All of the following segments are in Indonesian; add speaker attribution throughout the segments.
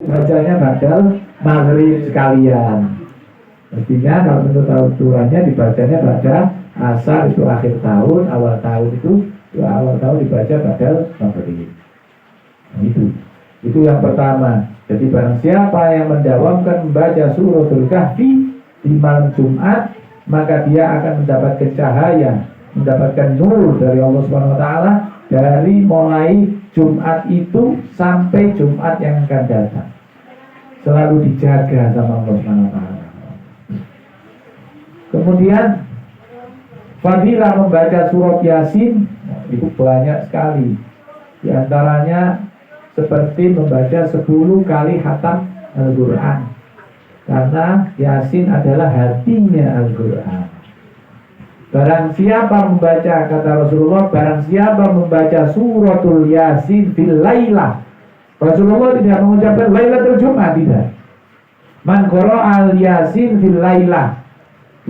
Speaker 1: bacanya badal maghrib sekalian. Mestinya kalau menurut aturannya dibacanya pada asar itu akhir tahun, awal tahun itu awal tahun dibaca badal maghrib. Nah, itu yang pertama. Jadi barang siapa yang mendawamkan membaca suratul kahfi di malam Jumat, maka dia akan mendapatkan cahaya, mendapatkan nur dari Allah Subhanahu wa taala dari mulai Jumat itu sampai Jumat yang akan datang. Selalu dijaga sama Allah Subhanahu wa taala. Kemudian fadilah membaca surat Yasin itu banyak sekali. Di antaranya seperti membaca 10 kali khatam Al-Quran, karena Yasin adalah hatinya Al-Quran. Barang siapa membaca, kata Rasulullah, barang siapa membaca suratul Yasin fil lailah, Rasulullah tidak mengucapkan Lailatul Jumat, tidak. Man qara'al Yasin fil lailah,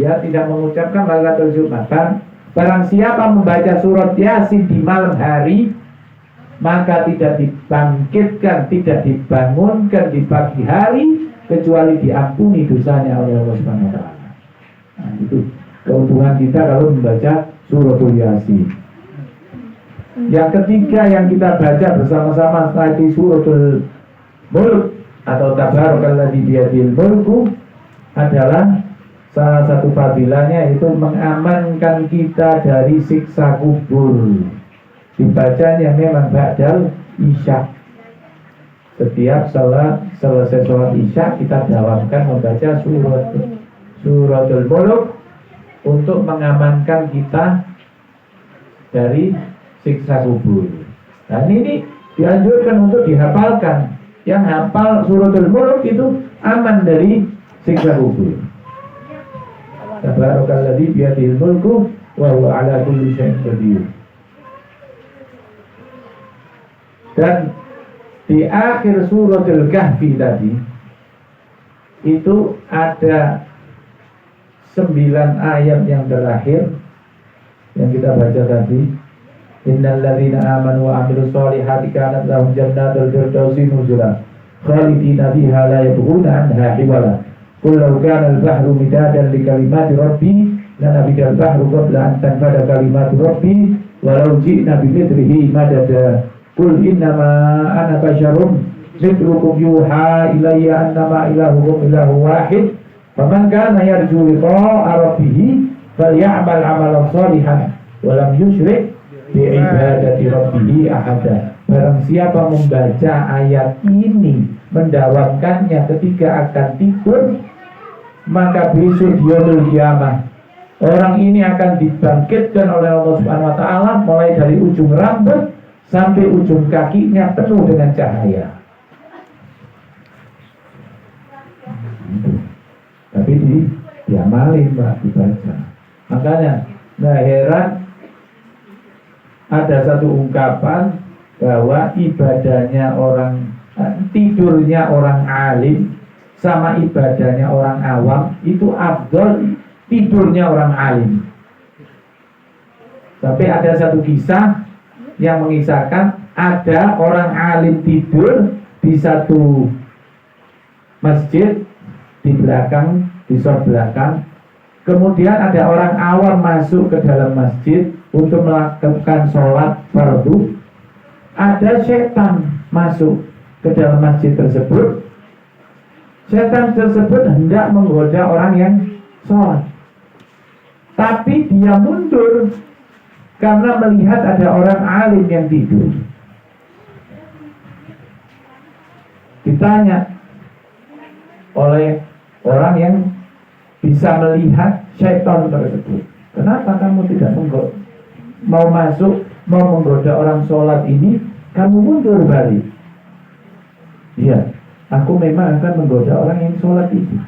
Speaker 1: ya, tidak mengucapkan Lailatul Jumat. Barang siapa membaca surat Yasin di malam hari, maka tidak dibangkitkan, tidak dibangunkan di pagi hari kecuali diampuni dosanya oleh Allah Subhanahu wa taala. Nah, itu keuntungan kita kalau membaca suratul Yasin. Yang ketiga yang kita baca bersama-sama tadi suratul Mulk atau Tabarakalladzi biyadihil mulku adalah salah satu fadilahnya, yaitu mengamankan kita dari siksa kubur. Dibacanya memang ba'dal isya. Setiap selesai sholat isya kita dawamkan membaca suratul Mulk untuk mengamankan kita dari siksa kubur. Dan ini dianjurkan untuk dihafalkan. Yang hafal suratul Mulk itu aman dari siksa kubur. Tabarakalladzi biyadihil mulku wa huwa ala kulli syai'in qadir. Dan di akhir suratul Kahfi tadi itu ada 9 ayat yang terakhir yang kita baca tadi. Innal ladzina amanu wa 'amilus solihati kanat lahum jannatul firdausi nuzula khalidina fiha la yabghuna anha hiwala. Qul law kana al-bahru midadan li kalimati rabbi lanafida al-bahru qabla an tanfada kalimatu rabbi walau ji'na bimithlihi madada. Qul innama ana basyarum mithlukum yuha ilayya annama ilahukum ilahu wahid faman kana yarju liqa'a rabbih falya'mal 'amalan shalihan wa lam yusyrik bi ibadati rabbih ahada. Barang siapa membaca ayat ini, mendawamkannya ketika akan tidur, maka besok di yaumul qiyamah orang ini akan dibangkitkan oleh Allah Subhanahu wa taala mulai dari ujung rambut sampai ujung kakinya penuh dengan cahaya. Tapi diamalin, Mbak, dibaca. Makanya nggak heran ada satu ungkapan bahwa ibadahnya orang, tidurnya orang alim sama ibadahnya orang awam itu afdol tidurnya orang alim. Tapi ada satu kisah yang mengisahkan ada orang alim tidur di satu masjid di belakang, di sor belakang. Kemudian ada orang awam masuk ke dalam masjid untuk melakukan sholat fardu. Ada setan masuk ke dalam masjid tersebut. Setan tersebut hendak menggoda orang yang sholat, tapi dia mundur karena melihat ada orang alim yang tidur. Ditanya oleh orang yang bisa melihat setan tersebut, kenapa kamu tidak mau masuk, mau menggoda orang sholat ini, kamu mundur balik? Iya, aku memang akan menggoda orang yang sholat itu,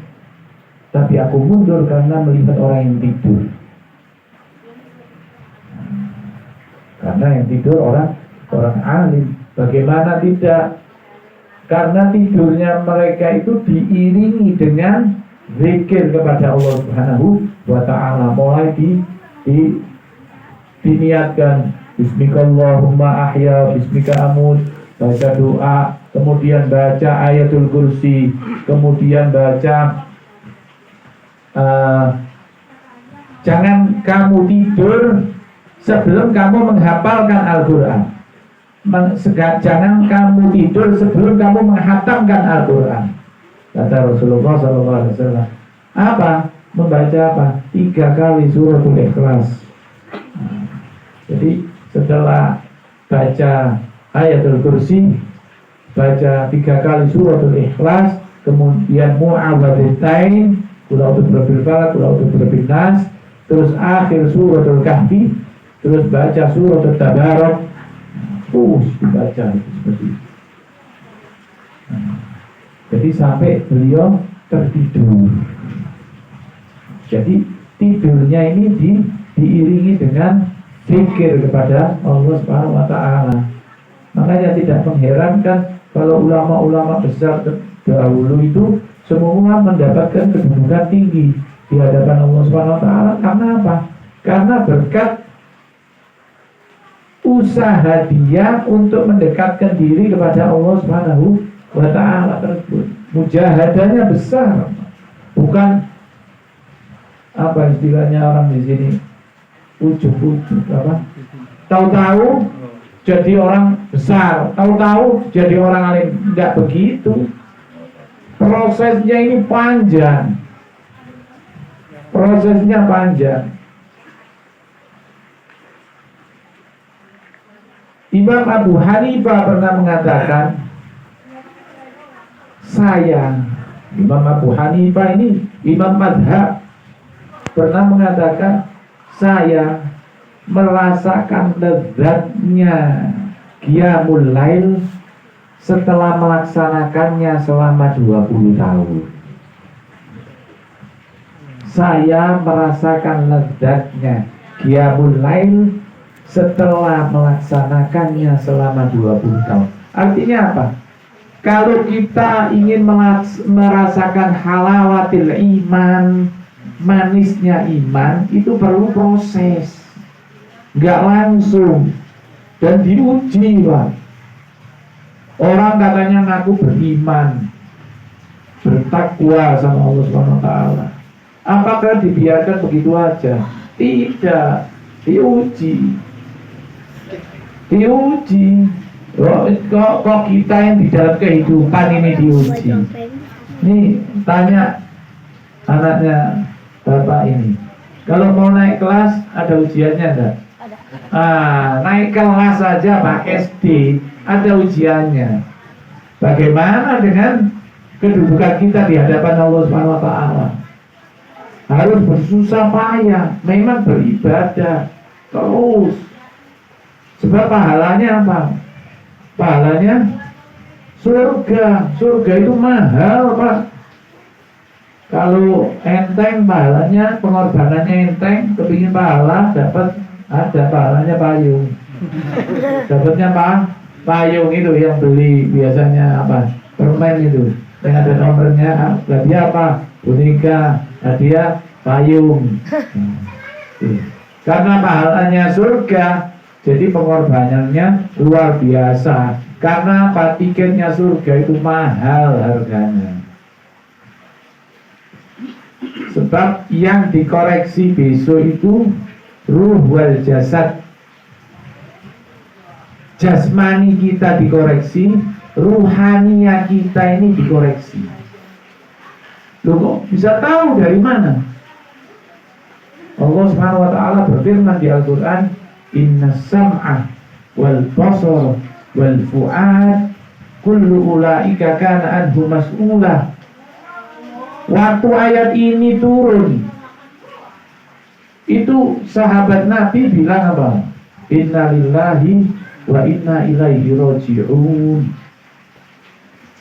Speaker 1: tapi aku mundur karena melihat orang yang tidur. Karena yang tidur orang alim. Bagaimana tidak? Karena tidurnya mereka itu diiringi dengan zikir kepada Allah Subhanahu wa ta'ala. Mulai diniatkan Bismikallahumma ahya, Bismika amut, baca doa kemudian baca ayatul kursi, kemudian baca jangan kamu tidur sebelum kamu menghafalkan Al-Quran. Jangan kamu tidur sebelum kamu menghatamkan Al-Quran. Kata Rasulullah SAW. Apa? Membaca apa? 3 kali suratul Ikhlas. Jadi setelah baca ayatul kursi, baca 3 kali suratul Ikhlas, kemudian mu'awwadzatain, qul a'udzu birabbil falaq, qul a'udzu birabbin nas, terus akhir suratul kahfi, terus baca suratul tabarak, terus dibaca seperti itu. Jadi sampai beliau tertidur. Jadi tidurnya ini diiringi dengan zikir kepada Allah Subhanahu wa taala. Makanya tidak mengherankan kalau ulama-ulama besar dahulu itu semua mendapatkan kedudukan tinggi di hadapan Allah Subhanahu wa taala. Karena apa? Karena berkat usaha dia untuk mendekatkan diri kepada Allah Subhanahu wa taala tersebut. Mujahadahnya besar. Bukan apa istilahnya orang di sini, ujuk-ujuk apa? Tahu-tahu jadi orang besar, tahu-tahu jadi orang alim. Enggak begitu. Prosesnya ini panjang. Prosesnya panjang. Imam Abu Hanifah pernah mengatakan, Imam Abu Hanifah ini imam madhab, pernah mengatakan, saya merasakan lezatnya qiyamul lail setelah melaksanakannya selama 20 tahun. Saya merasakan lezatnya qiyamul lail setelah melaksanakannya selama 20 tahun. Artinya apa? Kalau kita ingin merasakan halawatil iman, manisnya iman, itu perlu proses, nggak langsung dan diuji, Pak. Orang katanya ngaku beriman, bertakwa sama Allah Subhanahu wa taala. Apakah dibiarkan begitu aja? Tidak, diuji. Kok kita yang di dalam kehidupan ini diuji? Nih tanya anaknya bapak ini, kalau mau naik kelas ada ujiannya enggak? Naik kelas saja Pak SD ada ujiannya. Bagaimana dengan kedudukan kita di hadapan Allah Subhanahu wa taala? Harus bersusah payah, memang beribadah terus. Sebab pahalanya apa? Pahalanya surga. Surga itu mahal, Pak. Kalau enteng pahalanya, pengorbanannya enteng, kepingin pahala dapat, ada pahalanya payung. Dapatnya payung itu yang beli biasanya apa? Permen itu yang ada nomornya. Hadiah apa? Boneka. Hadiah payung. Karena pahalanya surga, jadi pengorbanannya luar biasa. Karena apa? Tiketnya surga itu mahal harganya. Sebab yang dikoreksi besok itu ruh wal jasad. Jasmani kita dikoreksi, ruhania kita ini dikoreksi. Loh kok bisa tahu dari mana? Allah Subhanahu wa taala berfirman di Al-Qur'an, "Inna sam'a wal basar wal fu'ad kullu ulaika kana anhu mas'ula." Waktu ayat ini turun, itu sahabat Nabi bilang apa? Inna lillahi wa inna ilaihi raji'un.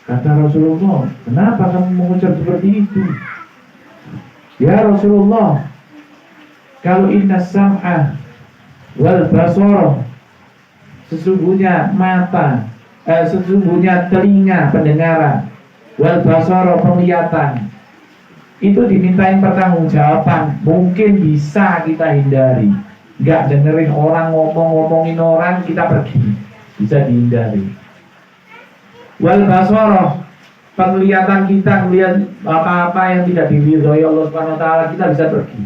Speaker 1: Kata Rasulullah, kenapa kamu mengucap seperti itu? Ya Rasulullah, kalau inna sam'a wal basar, sesungguhnya mata, sesungguhnya telinga pendengaran, wal basar penglihatan, itu dimintain pertanggungjawaban. Mungkin bisa kita hindari, nggak dengerin orang ngomongin orang, kita pergi, bisa dihindari. Wal basara, penglihatan kita melihat apa-apa yang tidak diridhoi Allah Subhanahu wa taala kita bisa pergi.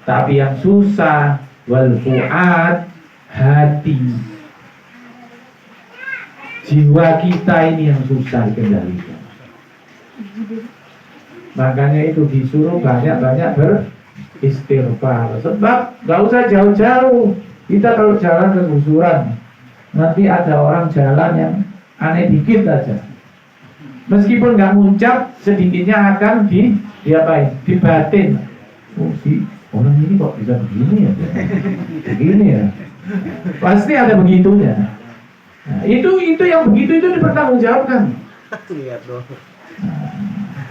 Speaker 1: Tapi yang susah wal fuad, hati. Jiwa kita ini yang susah dikendalikan. Makanya itu disuruh banyak-banyak beristighfar. Sebab gak usah jauh-jauh. Kita kalau jalan ke kuburan, nanti ada orang jalan yang aneh dikit aja. Meskipun nggak ngucap, sedikitnya akan diapain? Dibatin. Oh, orang ini kok bisa begini ya? Begini ya? Pasti ada begitunya. Nah, itu yang begitu itu dipertanggungjawabkan.
Speaker 2: Lihat dong.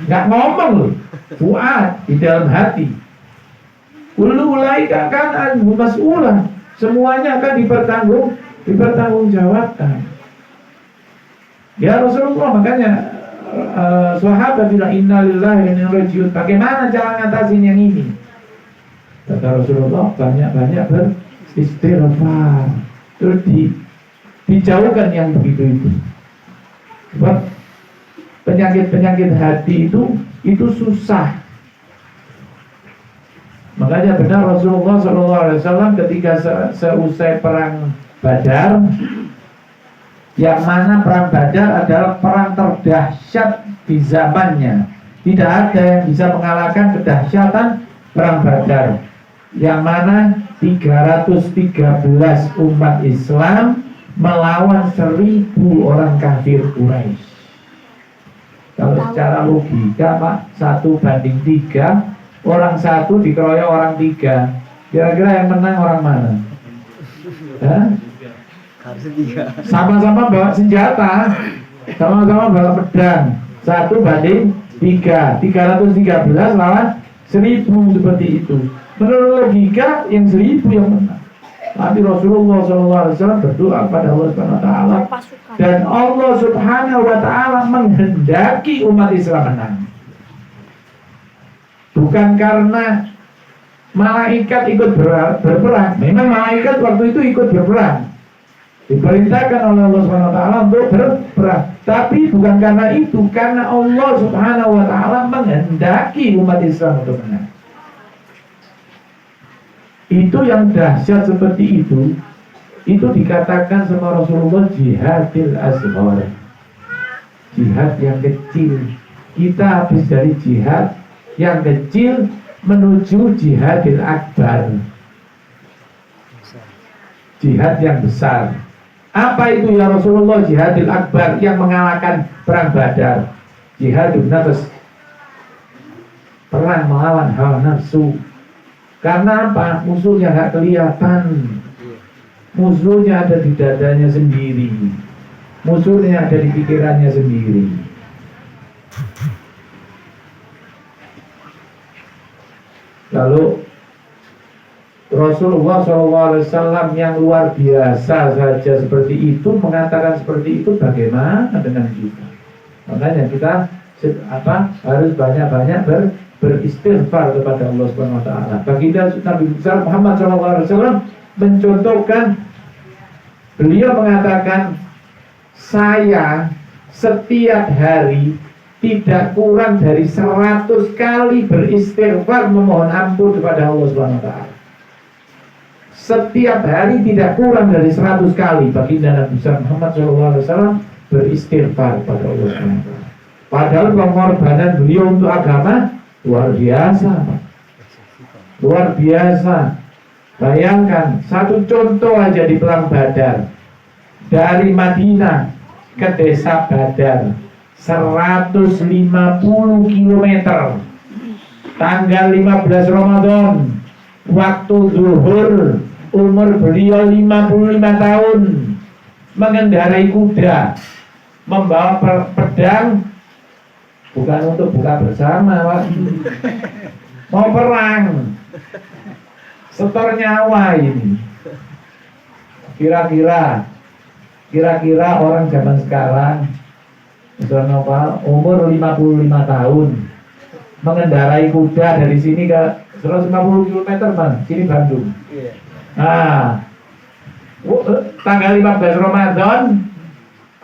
Speaker 1: Nggak ngomong loh. Fuad di dalam hati. Ulu ulaika kan mas'ulah. Semuanya akan dipertanggungjawabkan. Ya Rasulullah, makanya sahabat bilang innalillahi wa inna ilaihi raji'un. Bagaimana cara ngatasin yang ini? Kata Rasulullah, banyak-banyak beristighfar. Terus dijauhkan yang begitu itu. Sebab penyakit-penyakit hati itu susah. Makanya benar Rasulullah SAW ketika seusai perang Badar, yang mana perang Badar adalah perang terdahsyat di zamannya. Tidak ada yang bisa mengalahkan kedahsyatan perang Badar, yang mana 313 umat Islam melawan 1000 orang kafir Quraisy. Kalau secara logika Pak, 1:3, orang 1 dikeroyok orang 3. Kira-kira yang menang orang mana? Sama-sama bawa senjata, sama-sama bawa pedang. 1:3, 313 lawan 1000, seperti itu. Menurut logika yang 1000 yang menang. Tapi Rasulullah SAW berdoa kepada Allah Subhanahu wa taala, dan Allah Subhanahu wa taala menghendaki umat Islam menang. Bukan karena malaikat ikut berperang. Memang malaikat waktu itu ikut berperang, diperintahkan oleh Allah Subhanahu wa taala untuk berperang. Tapi bukan karena itu, karena Allah Subhanahu wa taala menghendaki umat Islam untuk menang. Itu yang dahsyat seperti itu dikatakan sama Rasulullah jihadil asghar, jihad yang kecil. Kita habis dari jihad yang kecil menuju jihadil akbar, jihad yang besar. Apa itu ya Rasulullah jihadil akbar yang mengalahkan perang Badar? Jihadun nafs, perang melawan hawa nafsu. Karena apa? Musuhnya gak kelihatan. Musuhnya ada di dadanya sendiri. Musuhnya ada di pikirannya sendiri. Lalu Rasulullah SAW yang luar biasa saja seperti itu mengatakan seperti itu, bagaimana dengan kita? Makanya kita harus banyak-banyak beristighfar kepada Allah Subhanahu wa taala. Baginda Nabi besar Muhammad SAW mencontohkan, beliau mengatakan, saya setiap hari tidak kurang dari 100 kali beristighfar memohon ampun kepada Allah Subhanahu wa taala. Setiap hari tidak kurang dari 100 kali baginda Nabi besar Muhammad SAW beristighfar kepada Allah Subhanahu wa taala. Padahal pengorbanan beliau untuk agama luar biasa. Luar biasa. Bayangkan, satu contoh aja di perang Badar. Dari Madinah ke desa Badar 150 km. Tanggal 15 Ramadan, waktu zuhur, umur beliau 55 tahun, mengendarai kuda, membawa pedang, bukan untuk buka bersama, Pak. Mau perang, setor nyawa ini. Kira-kira orang zaman sekarang, misalnya Pak, umur 55 tahun, mengendarai kuda dari sini ke 150 km, man, sini Bandung. Nah, tanggal 15 Ramadan,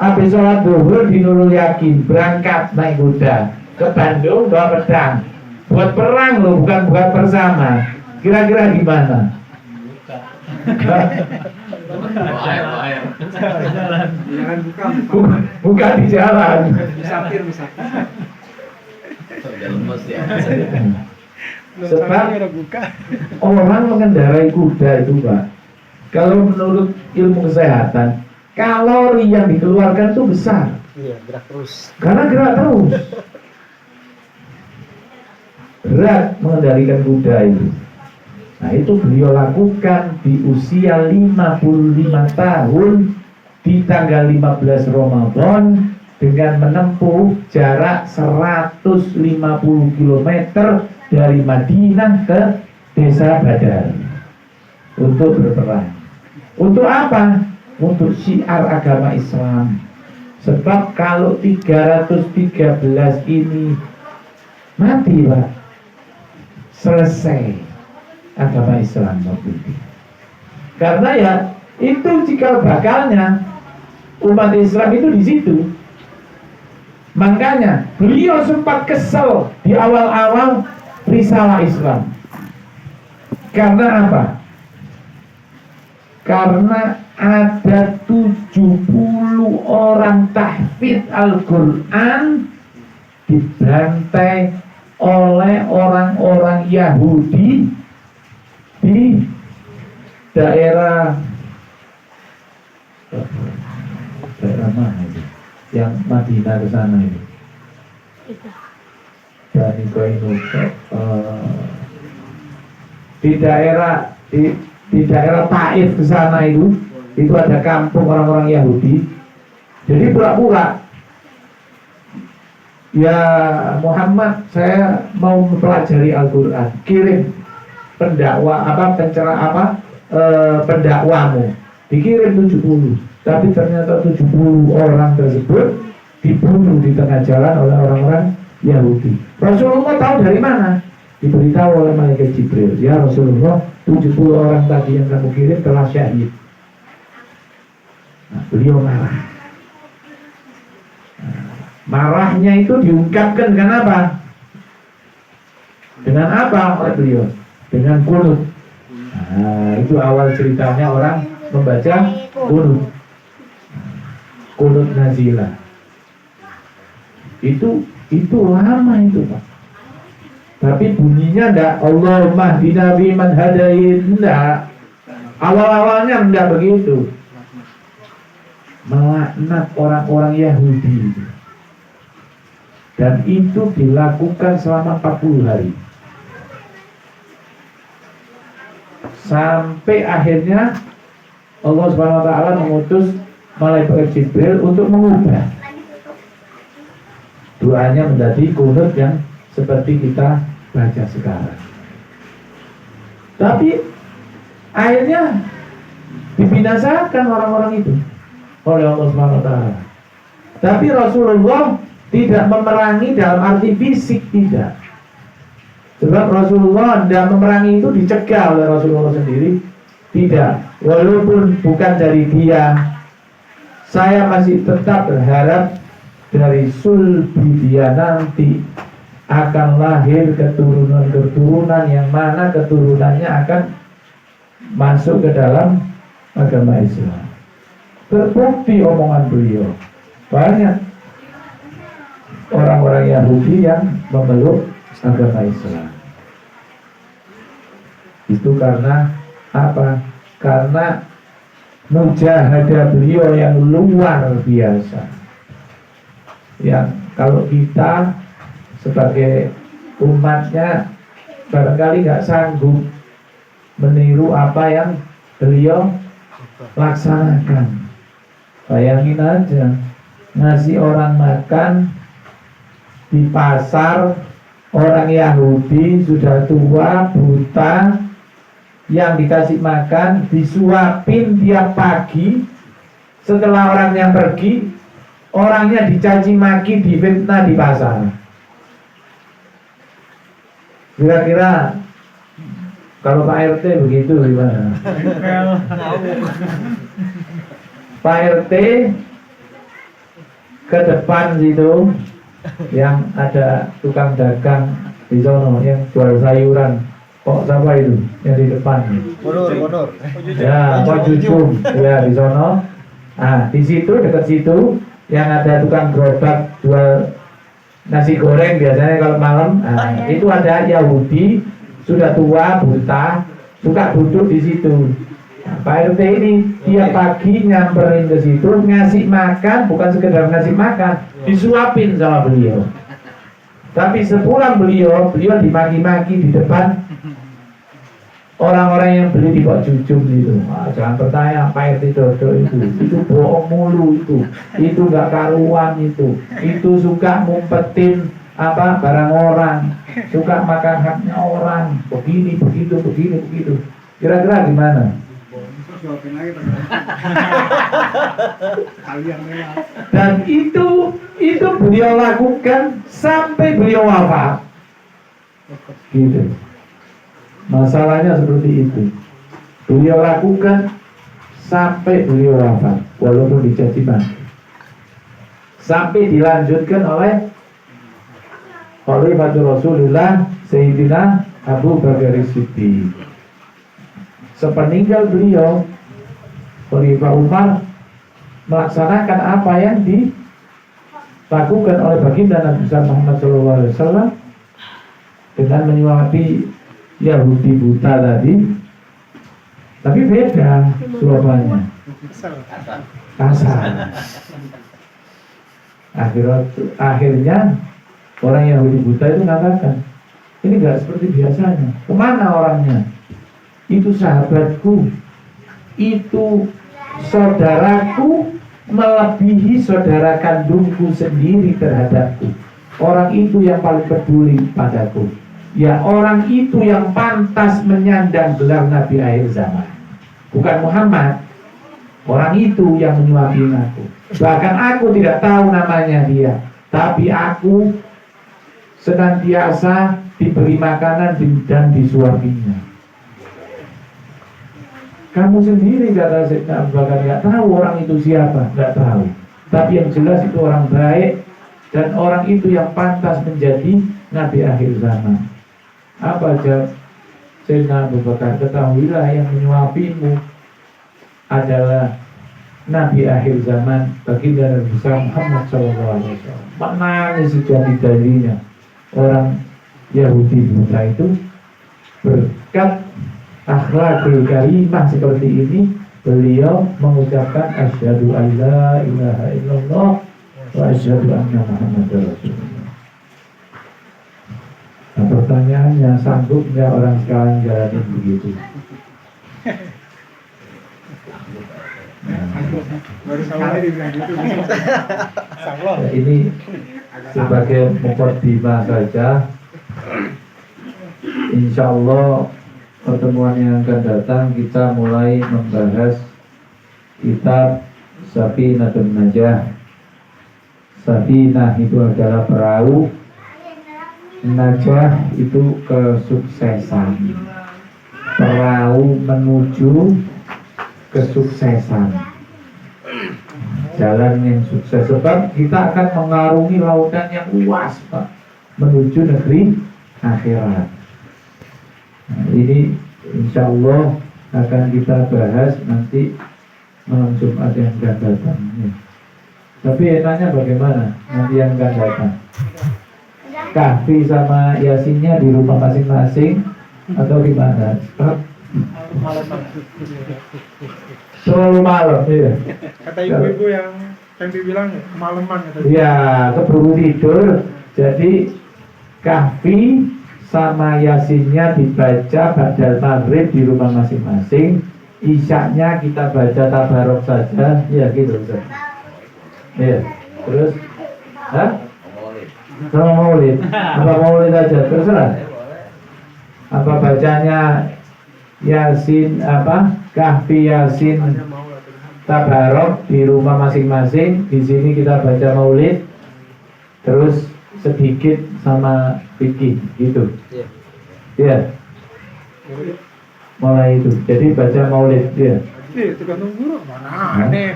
Speaker 1: Habis sholat zuhur di Nurul Yakin berangkat naik kuda ke Bandung bawa pedang buat perang loh, bukan buat bersama. Kira-kira gimana? Buka di jalan. Sebab orang mengendarai kuda itu Pak, kalau menurut ilmu kesehatan, kalori yang dikeluarkan itu besar.
Speaker 2: Iya, gerak terus.
Speaker 1: Karena gerak terus. Berat mengendalikan kuda itu. Nah itu beliau lakukan di usia 55 tahun di tanggal 15 Ramadan dengan menempuh jarak 150 km dari Madinah ke desa Badar untuk berperang. Untuk apa? Untuk syiar agama Islam. Sebab kalau 313 ini mati Pak, selesai agama Islam waktu itu. Karena ya itu cikal bakalnya umat Islam itu di situ. Makanya beliau sempat kesel di awal-awal risalah Islam. Karena apa? Karena ada 70 orang tahfidz Al-Quran dibantai oleh orang-orang Yahudi di daerah mana itu? Yang Madinah ke sana itu. Dari Koinuk di daerah Taif ke sana itu ada kampung orang-orang Yahudi. Jadi pura-pura, ya Muhammad, saya mau mempelajari Al-Quran, kirim pendakwamu, dikirim 70, tapi ternyata 70 orang tersebut dibunuh di tengah jalan oleh orang-orang Yahudi. Rasulullah tahu dari mana? Diberitahu oleh malaikat Jibril, ya Rasulullah, 70 orang tadi yang kamu kirim telah syahid. Nah, beliau marah. Marahnya itu diungkapkan dengan apa? Dengan apa oleh beliau? Dengan qunut. Nah, itu awal ceritanya orang membaca qunut. Qunut nazilah. Itu lama itu Pak. Tapi bunyinya enggak Allahumma hdina biman hadait, enggak. Awal-awalnya enggak begitu. Melaknat orang-orang Yahudi. Dan itu dilakukan selama 40 hari. Sampai akhirnya Allah Subhanahu wa taala mengutus malaikat Jibril untuk mengubah doanya menjadi qunut yang seperti kita baca sekarang. Tapi akhirnya dibinasakan orang-orang itu oleh Allah Subhanahu wa taala. Tapi Rasulullah tidak memerangi dalam arti fisik, tidak. Sebab Rasulullah tidak memerangi itu dicegah oleh Rasulullah sendiri. Tidak. Walaupun bukan dari dia, saya masih tetap berharap dari sulbi dia nanti akan lahir keturunan-keturunan yang mana keturunannya akan masuk ke dalam agama Islam. Terbukti omongan beliau. Banyak orang-orang Yahudi yang memeluk agama Islam. Itu karena apa? Karena mujahadah beliau yang luar biasa. Yang kalau kita sebagai umatnya barangkali nggak sanggup meniru apa yang beliau laksanakan. Bayangin aja, ngasih orang makan di pasar, orang Yahudi sudah tua, buta, yang dikasih makan disuapin tiap pagi. Setelah orangnya pergi, orangnya dicaci maki, difitnah di pasar. Kira-kira kalau Pak RT begitu gimana? Pak RT ke depan situ yang ada tukang dagang di sono yang jual sayuran. Kok siapa itu yang di depan?
Speaker 2: Munur.
Speaker 1: Ya, Pak Jujum. Ya, di sono. Nah, di situ dekat situ yang ada tukang gerobak jual nasi goreng biasanya kalau malam. Nah, itu ada Yahudi sudah tua, buta, suka duduk di situ. Nah, Pak RT ini tiap pagi nyamperin ke situ ngasih makan, bukan sekedar ngasih makan, disuapin sama beliau. Tapi sepulang beliau dimaki-maki di depan orang-orang yang beli di Pak Jujum itu. Jangan percaya Pak RT Dodo itu bohong mulu itu nggak karuan itu suka ngumpetin barang orang, suka makan haknya orang, begini begitu. Kira-kira gimana? Dan itu beliau lakukan sampai beliau wafat. Gitu. Masalahnya seperti itu. Beliau lakukan sampai beliau wafat, walaupun dicaci maki. Sampai dilanjutkan oleh Khalifatul Rasulullah Sayyidina Abu Bakar Siddiq. Sepeninggal beliau, Khalifah Umar melaksanakan apa yang dilakukan oleh baginda Nabi Muhammad SAW dengan menyuapi Yahudi buta tadi, tapi beda suapannya, kasar. Akhirnya orang Yahudi buta itu mengatakan, ini nggak seperti biasanya. Kemana orangnya? Itu sahabatku, itu saudaraku, melebihi saudara kandungku sendiri terhadapku. Orang itu yang paling peduli padaku. Ya, orang itu yang pantas menyandang gelar Nabi akhir zaman, bukan Muhammad. Orang itu yang menyuapi aku. Bahkan aku tidak tahu namanya dia, tapi aku senantiasa diberi makanan dan disuapinya. Kamu sendiri, kata Sayyidina Abu Bakar, nggak tahu orang itu siapa, nggak tahu. Tapi yang jelas itu orang baik dan orang itu yang pantas menjadi Nabi akhir zaman. Apa jawab Sayyidina Abu Bakar? Ketahuilah yang menyuapimu adalah Nabi akhir zaman, baginda Nabi Muhammad SAW. Menangis sejadi-jadinya orang Yahudi buta itu berkat akhlakul karimah seperti ini, beliau mengucapkan asyhadu an la ilaha illallah wa asyhadu anna Muhammadar Rasulullah. Nah, pertanyaannya, sanggup nggak orang sekarang jalanin begitu?
Speaker 2: Baru sekali dibilang gitu.
Speaker 1: Ya, ini sebagai mukadimah saja. Insya Allah pertemuan yang akan datang kita mulai membahas kitab Safinatun Najah. Safinah itu adalah perahu, Najah itu kesuksesan, perahu menuju kesuksesan, jalan yang sukses. Sebab kita akan mengarungi lautan yang luas, Pak, menuju negeri akhirat. Nah, ini insya Allah akan kita bahas nanti malam Jumat yang akan datang. Tapi enaknya bagaimana nanti yang akan datang? Kahfi sama Yasinnya di rumah masing-masing atau gimana? Selalu malam, ya.
Speaker 2: Kata ibu-ibu yang bilang kemalaman katanya.
Speaker 1: Ya, keburu tidur. Jadi Kahfi sama Yasinnya dibaca ba'dal maghrib di rumah masing-masing. Isyaknya kita baca tabarok saja, ya gitu. Ya, terus, sama maulid. Apa maulid aja, terserah. Apa bacanya Yasin, Kahfi, Yasin, tabarok di rumah masing-masing. Di sini kita baca maulid. Terus sedikit sama fikih gitu. Iya. Mulai itu. Jadi baca maulid ya.
Speaker 2: tergantung guru. Mana aneh.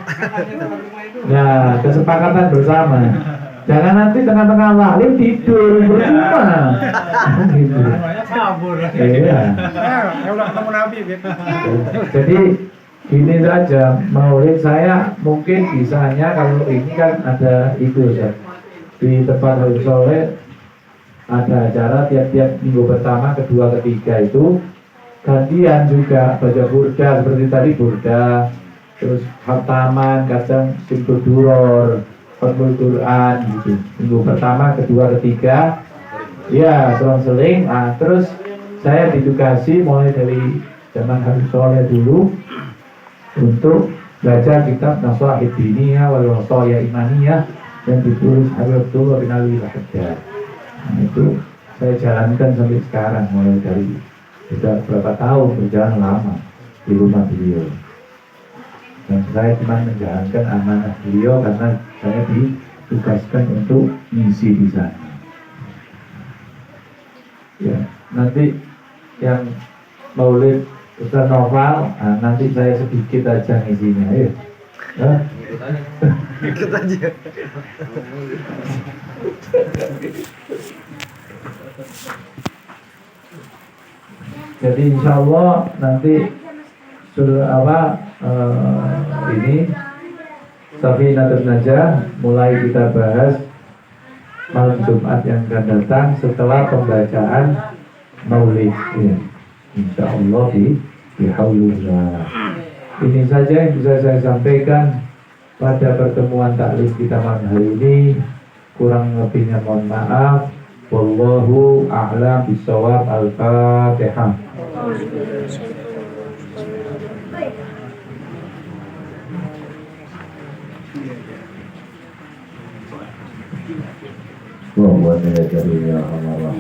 Speaker 1: Nah, kesepakatan bersama. Jangan nanti tengah-tengah taklim tidur percuma. Gitu.
Speaker 3: Kabur.
Speaker 1: Iya.
Speaker 2: Ya udah ketemu Nabi gitu.
Speaker 1: Jadi gini saja, maulid saya mungkin bisanya kalau ini kan ada itu ya. Di tempat Habib Soleh ada acara tiap-tiap minggu pertama, kedua, ketiga itu gantian juga baca burda seperti tadi burda, terus khataman, kadang simtul duror, khatmul Quran gitu. Minggu pertama, kedua, ketiga, ya selang-seling. Terus saya ditugasi mulai dari zaman Habib Soleh dulu untuk baca kitab Nasha'id Diniyah wal Wasaya Imaniyah yang ditulis Habib Abdullah bin Ali Al-Haddad. Nah, itu saya jalankan sampai sekarang, mulai dari sudah berapa tahun, berjalan lama di rumah beliau. Dan saya cuma menjalankan amanah beliau karena saya ditugaskan untuk misi di sana. Ya, nanti yang maulid Ustaz Noval, nanti saya sedikit aja ngisinya, ayo.
Speaker 3: Ikut aja.
Speaker 1: Jadi insya Allah nanti ini Safinatul Najah mulai kita bahas malam Jumat yang akan datang setelah pembacaan Maulid. Ya. Insya Allah bihaulillah. Ini saja yang bisa saya sampaikan pada pertemuan taklim kita malam hari ini. Kurang lebihnya mohon maaf. Wallahu a'lam bishawab. Al-Fatihah.
Speaker 4: Wa huwa ya karim ya Allah.